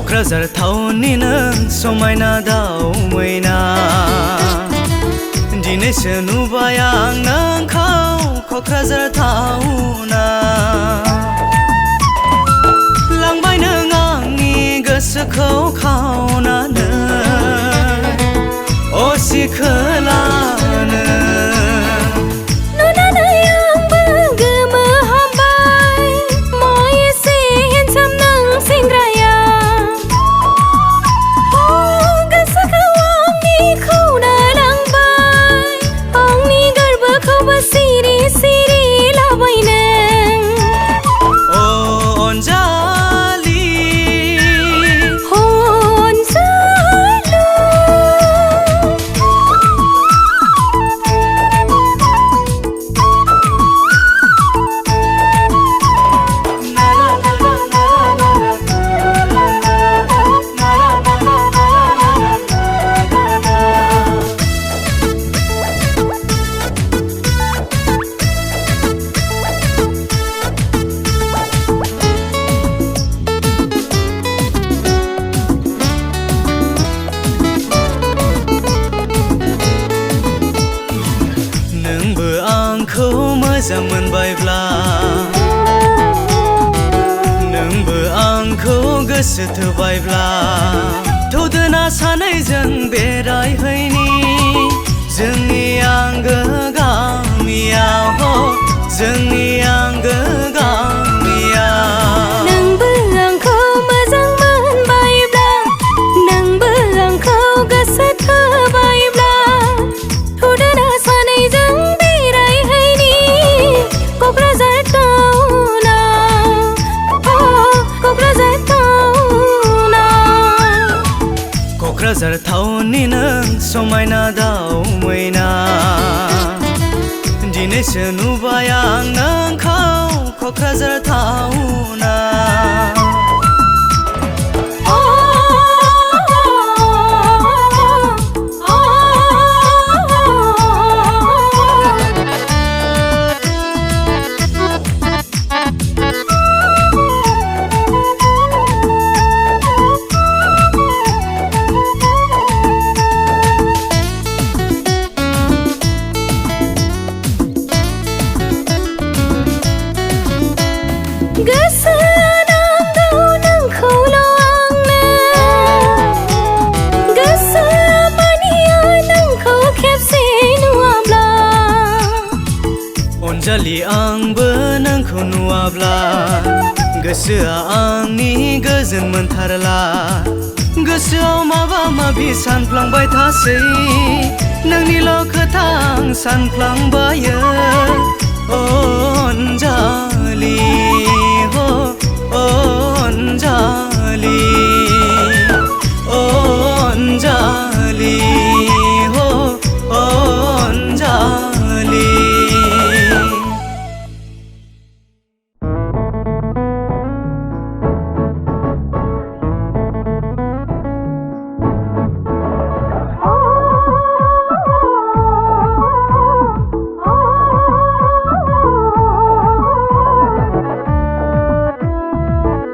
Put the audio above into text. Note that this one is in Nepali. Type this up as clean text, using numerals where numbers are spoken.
क'क्राझार टाउननि नों समायना दाउ मैना दिनैसो नुबाय आं नोंखौ क'क्राझार टाउना लांबाय नों आंनि गोसोखौ खावनानै असि खोलानो मोजां मोनबायब्ला नोंबो आंखौ गोसो थोबायब्ला थौदोना सानैजों बेरायहैनि जोंनि आंगो गामियाव जोंनि आंगो गामियाव नोंबो आंखौ मोजां मोनबायब्ला नोंबो आंखौ गोसो थोबायब्ला थौदोना सानैजों क'क्राझार टाउननि नों समायना दाउ मैना दिनैसो नुबाय आं नोंखौ क'क्राझार टाउना अनजालि आंबो नोंखौ नुवाब्ला गोसोआ आंनि गोजोन मोनथारला गोसोआव माबा माबि सानफ्लांबाय थासै नोंनिल' खोथा आं सानफ्लांबायो अनजालि